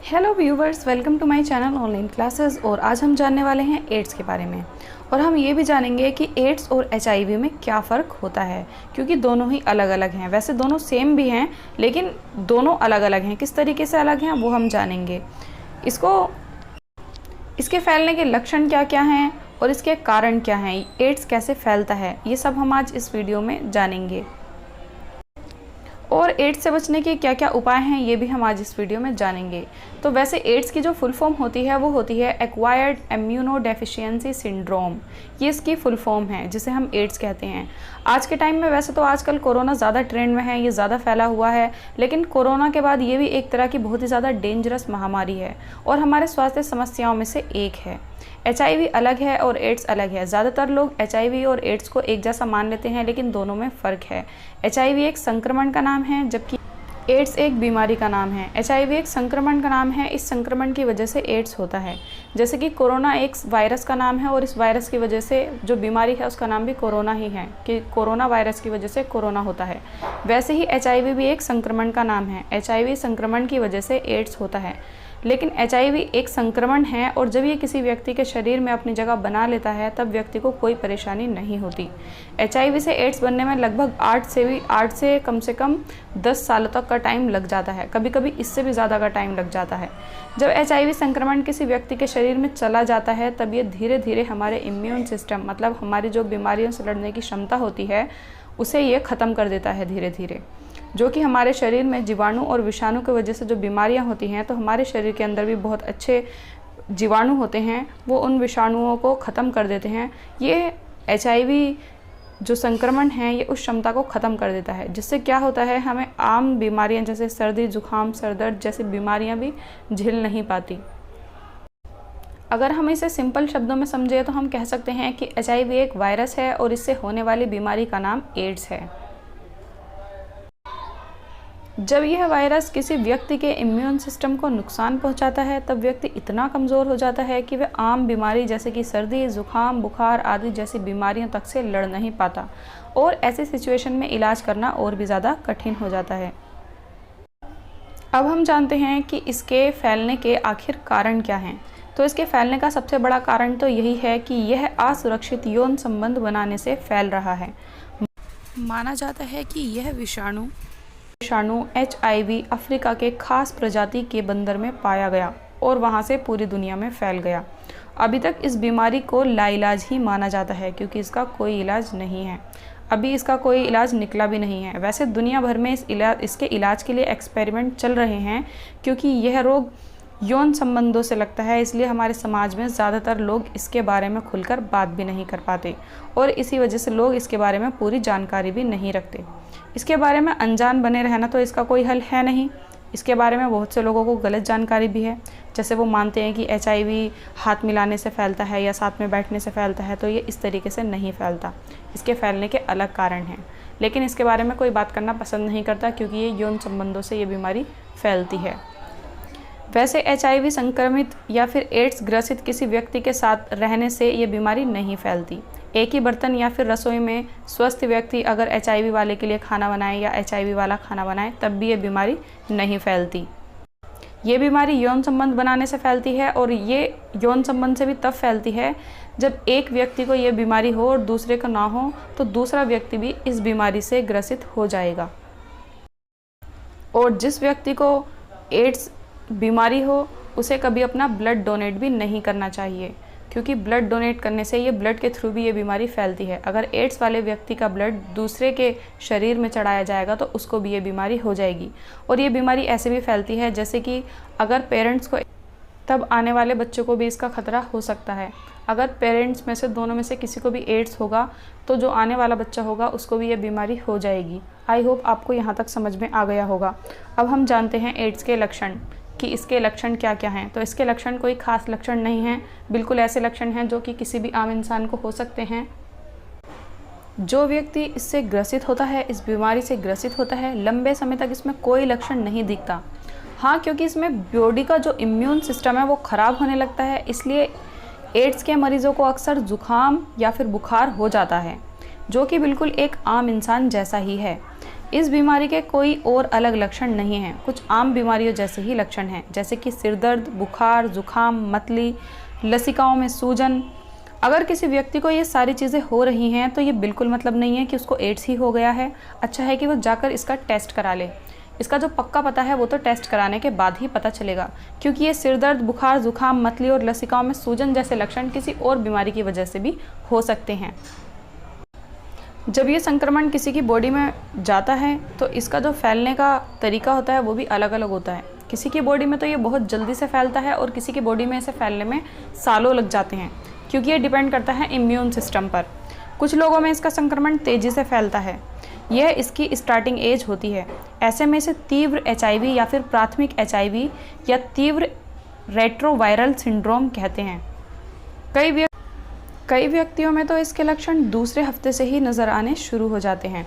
Hello viewers, welcome to my channel online classes. और आज हम जानने वाले हैं एड्स के बारे में। और हम ये भी जानेंगे कि एड्स और एचआईवी में क्या फ़र्क होता है, क्योंकि दोनों ही अलग अलग हैं। वैसे दोनों सेम भी हैं, लेकिन दोनों अलग अलग हैं। किस तरीके से अलग हैं वो हम जानेंगे। इसके फैलने के लक्षण क्या क्या हैं और इसके कारण क्या हैं, एड्स कैसे फैलता है, ये सब हम आज इस वीडियो में जानेंगे। और एड्स से बचने के क्या क्या उपाय हैं, ये भी हम आज इस वीडियो में जानेंगे। तो वैसे एड्स की जो फुल फॉर्म होती है वो होती है एक्वायर्ड इम्यूनोडेफिशिएंसी सिंड्रोम। ये इसकी फुल फॉर्म है, जिसे हम एड्स कहते हैं। आज के टाइम में वैसे तो आजकल कोरोना ज़्यादा ट्रेंड में है, ये ज़्यादा फैला हुआ है, लेकिन कोरोना के बाद ये भी एक तरह की बहुत ही ज़्यादा डेंजरस महामारी है और हमारे स्वास्थ्य समस्याओं में से एक है। एचआईवी अलग है और एड्स अलग है। ज़्यादातर लोग एचआईवी और एड्स को एक जैसा मान लेते हैं, लेकिन दोनों में फ़र्क है। एचआईवी एक संक्रमण का नाम है, जबकि एड्स एक बीमारी का नाम है। एचआईवी एक संक्रमण का नाम है, इस संक्रमण की वजह से एड्स होता है। जैसे कि कोरोना एक वायरस का नाम है और इस वायरस की वजह से जो बीमारी है उसका नाम भी कोरोना ही है, कि कोरोना वायरस की वजह से कोरोना होता है। वैसे ही एचआईवी भी एक संक्रमण का नाम है। एचआईवी संक्रमण की वजह से एड्स होता है, लेकिन एचआईवी एक संक्रमण है और जब ये किसी व्यक्ति के शरीर में अपनी जगह बना लेता है तब व्यक्ति को कोई परेशानी नहीं होती। एचआईवी से एड्स बनने में लगभग 8 से कम 10 सालों तक का टाइम लग जाता है, कभी कभी इससे भी ज़्यादा का टाइम लग जाता है। जब एचआईवी संक्रमण किसी व्यक्ति के शरीर में चला जाता है तब ये धीरे धीरे हमारे इम्यून सिस्टम, मतलब हमारी जो बीमारियों से लड़ने की क्षमता होती है, उसे ये ख़त्म कर देता है धीरे धीरे। जो कि हमारे शरीर में जीवाणु और विषाणु की वजह से जो बीमारियां होती हैं, तो हमारे शरीर के अंदर भी बहुत अच्छे जीवाणु होते हैं, वो उन विषाणुओं को ख़त्म कर देते हैं। ये एचआईवी जो संक्रमण है ये उस क्षमता को ख़त्म कर देता है, जिससे क्या होता है, हमें आम बीमारियां जैसे सर्दी जुकाम सर दर्द जैसी बीमारियां भी झेल नहीं पाती। अगर हम इसे सिंपल शब्दों में समझें तो हम कह सकते हैं कि एचआईवी एक वायरस है और इससे होने वाली बीमारी का नाम एड्स है। जब यह वायरस किसी व्यक्ति के इम्यून सिस्टम को नुकसान पहुंचाता है तब व्यक्ति इतना कमज़ोर हो जाता है कि वह आम बीमारी जैसे कि सर्दी जुकाम बुखार आदि जैसी बीमारियों तक से लड़ नहीं पाता और ऐसी सिचुएशन में इलाज करना और भी ज़्यादा कठिन हो जाता है। अब हम जानते हैं कि इसके फैलने के आखिर कारण क्या हैं। तो इसके फैलने का सबसे बड़ा कारण तो यही है कि यह असुरक्षित यौन संबंध बनाने से फैल रहा है। माना जाता है कि यह विषाणु एचआईवी अफ्रीका के खास प्रजाति के बंदर में पाया गया और वहां से पूरी दुनिया में फैल गया। अभी तक इस बीमारी को लाइलाज ही माना जाता है, क्योंकि इसका कोई इलाज नहीं है। अभी इसका कोई इलाज निकला भी नहीं है। वैसे दुनिया भर में इसके इलाज के लिए एक्सपेरिमेंट चल रहे हैं, क्योंकि यह रोग यौन संबंधों से लगता है, इसलिए हमारे समाज में ज़्यादातर लोग इसके बारे में खुलकर बात भी नहीं कर पाते और इसी वजह से लोग इसके बारे में पूरी जानकारी भी नहीं रखते। इसके बारे में अनजान बने रहना तो इसका कोई हल है नहीं। इसके बारे में बहुत से लोगों को गलत जानकारी भी है, जैसे वो मानते हैं कि एचआईवी हाथ मिलाने से फैलता है या साथ में बैठने से फैलता है, तो ये इस तरीके से नहीं फैलता। इसके फैलने के अलग कारण हैं, लेकिन इसके बारे में कोई बात करना पसंद नहीं करता, क्योंकि ये यौन संबंधों से ये बीमारी फैलती है। वैसे एचआईवी संक्रमित या फिर एड्स ग्रसित किसी व्यक्ति के साथ रहने से ये बीमारी नहीं फैलती। एक ही बर्तन या फिर रसोई में स्वस्थ व्यक्ति अगर एचआईवी वाले के लिए खाना बनाए या एचआईवी वाला खाना बनाए, तब भी ये बीमारी नहीं फैलती। ये बीमारी यौन संबंध बनाने से फैलती है और ये यौन संबंध से भी तब फैलती है जब एक व्यक्ति को ये बीमारी हो और दूसरे को ना हो, तो दूसरा व्यक्ति भी इस बीमारी से ग्रसित हो जाएगा। और जिस व्यक्ति को एड्स बीमारी हो उसे कभी अपना ब्लड डोनेट भी नहीं करना चाहिए, क्योंकि ब्लड डोनेट करने से ये ब्लड के थ्रू भी ये बीमारी फैलती है। अगर एड्स वाले व्यक्ति का ब्लड दूसरे के शरीर में चढ़ाया जाएगा तो उसको भी ये बीमारी हो जाएगी। और ये बीमारी ऐसे भी फैलती है जैसे कि अगर पेरेंट्स को, तब आने वाले बच्चों को भी इसका खतरा हो सकता है। अगर पेरेंट्स में से दोनों में से किसी को भी एड्स होगा तो जो आने वाला बच्चा होगा उसको भी ये बीमारी हो जाएगी। आई होप आपको यहाँ तक समझ में आ गया होगा। अब हम जानते हैं एड्स के लक्षण, कि इसके लक्षण क्या क्या हैं। तो इसके लक्षण कोई खास लक्षण नहीं हैं, बिल्कुल ऐसे लक्षण हैं जो कि किसी भी आम इंसान को हो सकते हैं। जो व्यक्ति इससे ग्रसित होता है, इस बीमारी से ग्रसित होता है, लंबे समय तक इसमें कोई लक्षण नहीं दिखता। हाँ, क्योंकि इसमें बॉडी का जो इम्यून सिस्टम है वो ख़राब होने लगता है, इसलिए एड्स के मरीज़ों को अक्सर जुकाम या फिर बुखार हो जाता है, जो कि बिल्कुल एक आम इंसान जैसा ही है। इस बीमारी के कोई और अलग लक्षण नहीं हैं, कुछ आम बीमारियों जैसे ही लक्षण हैं, जैसे कि सिर दर्द, बुखार, जुखाम, मतली, लसिकाओं में सूजन। अगर किसी व्यक्ति को ये सारी चीज़ें हो रही हैं तो ये बिल्कुल मतलब नहीं है कि उसको एड्स ही हो गया है। अच्छा है कि वो जाकर इसका टेस्ट करा ले। इसका जो पक्का पता है वो तो टेस्ट कराने के बाद ही पता चलेगा, क्योंकि ये सिर दर्द, बुखार, जुखाम, मतली और लसिकाओं में सूजन जैसे लक्षण किसी और बीमारी की वजह से भी हो सकते हैं। जब ये संक्रमण किसी की बॉडी में जाता है तो इसका जो फैलने का तरीका होता है वो भी अलग अलग होता है। किसी की बॉडी में तो ये बहुत जल्दी से फैलता है और किसी की बॉडी में इसे फैलने में सालों लग जाते हैं, क्योंकि ये डिपेंड करता है इम्यून सिस्टम पर। कुछ लोगों में इसका संक्रमण तेज़ी से फैलता है, यह इसकी स्टार्टिंग एज होती है। ऐसे में इसे तीव्र HIV या फिर प्राथमिक HIV या तीव्र रेट्रोवायरल सिंड्रोम कहते हैं। कई व्यक्तियों में तो इसके लक्षण दूसरे हफ्ते से ही नज़र आने शुरू हो जाते हैं,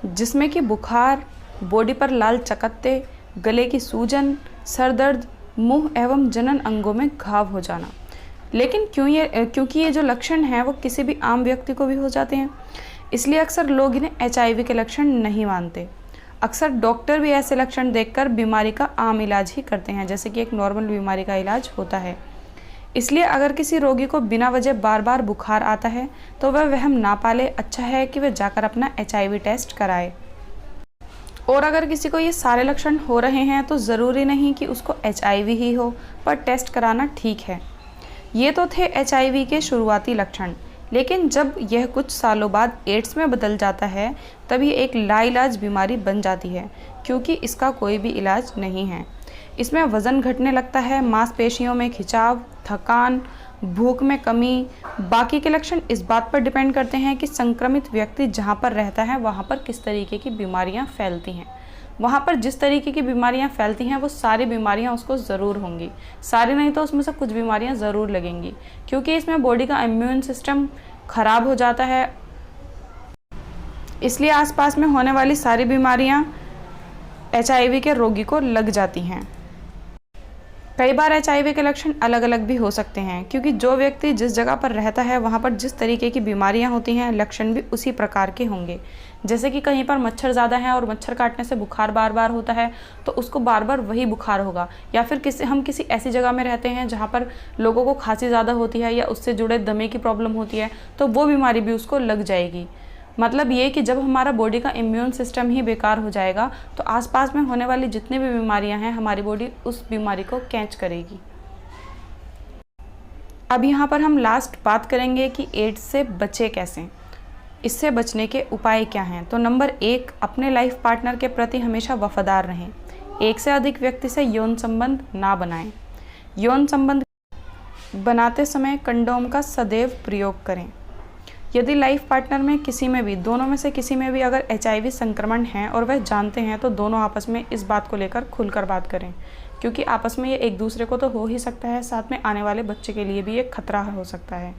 जिसमें कि बुखार, बॉडी पर लाल चकत्ते, गले की सूजन, सर दर्द, मुंह एवं जनन अंगों में घाव हो जाना। लेकिन क्योंकि ये जो लक्षण हैं वो किसी भी आम व्यक्ति को भी हो जाते हैं, इसलिए अक्सर लोग इन्हें HIV के लक्षण नहीं मानते। अक्सर डॉक्टर भी ऐसे लक्षण देखकर बीमारी का आम इलाज ही करते हैं, जैसे कि एक नॉर्मल बीमारी का इलाज होता है। इसलिए अगर किसी रोगी को बिना वजह बार बार बुखार आता है तो वह वहम ना पाले, अच्छा है कि वह जाकर अपना HIV टेस्ट कराए। और अगर किसी को ये सारे लक्षण हो रहे हैं तो ज़रूरी नहीं कि उसको HIV ही हो, पर टेस्ट कराना ठीक है। ये तो थे HIV के शुरुआती लक्षण, लेकिन जब यह कुछ सालों बाद एड्स में बदल जाता है तब ये एक लाइलाज बीमारी बन जाती है, क्योंकि इसका कोई भी इलाज नहीं है। इसमें वज़न घटने लगता है, मांसपेशियों में खिंचाव, थकान, भूख में कमी। बाकी के लक्षण इस बात पर डिपेंड करते हैं कि संक्रमित व्यक्ति जहाँ पर रहता है वहाँ पर किस तरीके की बीमारियाँ फैलती हैं। वहाँ पर जिस तरीके की बीमारियाँ फैलती हैं वो सारी बीमारियाँ उसको ज़रूर होंगी, सारी नहीं तो उसमें से कुछ बीमारियाँ ज़रूर लगेंगी, क्योंकि इसमें बॉडी का इम्यून सिस्टम ख़राब हो जाता है। इसलिए आसपास में होने वाली सारी बीमारियाँ HIV के रोगी को लग जाती हैं। कई बार HIV के लक्षण अलग अलग भी हो सकते हैं, क्योंकि जो व्यक्ति जिस जगह पर रहता है वहाँ पर जिस तरीके की बीमारियाँ होती हैं लक्षण भी उसी प्रकार के होंगे। जैसे कि कहीं पर मच्छर ज़्यादा है और मच्छर काटने से बुखार बार बार होता है तो उसको बार बार वही बुखार होगा। या फिर हम किसी ऐसी जगह में रहते हैं जहाँ पर लोगों को खांसी ज़्यादा होती है या उससे जुड़े दमे की प्रॉब्लम होती है तो वो बीमारी भी उसको लग जाएगी। मतलब ये कि जब हमारा बॉडी का इम्यून सिस्टम ही बेकार हो जाएगा तो आसपास में होने वाली जितनी भी बीमारियां हैं हमारी बॉडी उस बीमारी को कैच करेगी। अब यहाँ पर हम लास्ट बात करेंगे कि एड्स से बचे कैसे, इससे बचने के उपाय क्या हैं। तो नंबर 1, अपने लाइफ पार्टनर के प्रति हमेशा वफादार रहें। एक से अधिक व्यक्ति से यौन संबंध ना बनाएं। यौन संबंध बनाते समय कंडोम का सदैव प्रयोग करें। यदि लाइफ पार्टनर में किसी में भी, दोनों में से किसी में भी अगर HIV संक्रमण है और वह जानते हैं तो दोनों आपस में इस बात को लेकर खुलकर बात करें, क्योंकि आपस में ये एक दूसरे को तो हो ही सकता है, साथ में आने वाले बच्चे के लिए भी एक खतरा हो सकता है।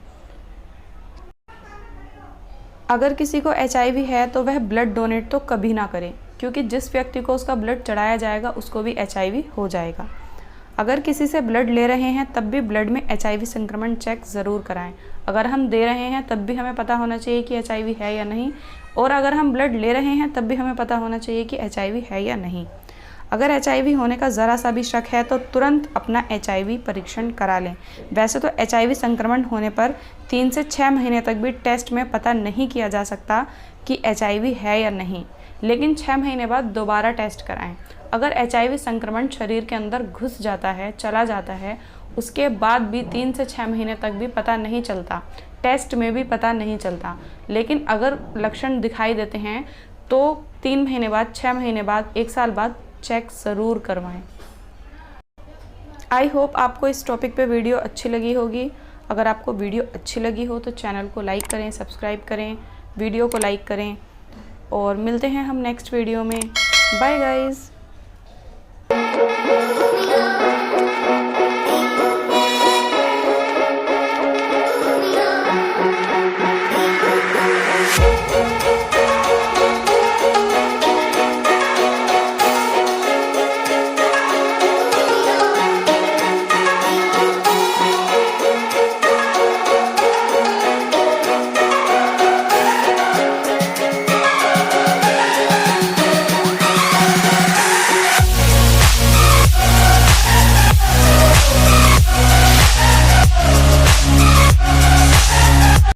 अगर किसी को HIV है तो वह ब्लड डोनेट तो कभी ना करे, क्योंकि जिस व्यक्ति को उसका ब्लड चढ़ाया जाएगा उसको भी HIV हो जाएगा। अगर किसी से ब्लड ले रहे हैं तब भी ब्लड में HIV संक्रमण चेक ज़रूर कराएं। अगर हम दे रहे हैं तब भी हमें पता होना चाहिए कि HIV है या नहीं, और अगर हम ब्लड ले रहे हैं तब भी हमें पता होना चाहिए कि HIV है या नहीं। अगर HIV होने का ज़रा सा भी शक है तो तुरंत अपना HIV परीक्षण करा लें। वैसे तो HIV संक्रमण होने पर 3 से 6 महीने तक भी टेस्ट में पता नहीं किया जा सकता कि HIV है या नहीं, लेकिन 6 महीने बाद दोबारा टेस्ट कराएं। अगर HIV संक्रमण शरीर के अंदर घुस जाता है, चला जाता है, उसके बाद भी 3 से 6 महीने तक भी पता नहीं चलता, टेस्ट में भी पता नहीं चलता, लेकिन अगर लक्षण दिखाई देते हैं तो 3 महीने बाद, 6 महीने बाद, 1 साल बाद चेक ज़रूर करवाएं। आई होप आपको इस टॉपिक पे वीडियो अच्छी लगी होगी। अगर आपको वीडियो अच्छी लगी हो तो चैनल को लाइक करें, सब्सक्राइब करें, वीडियो को लाइक करें, और मिलते हैं हम नेक्स्ट वीडियो में। Bye guys.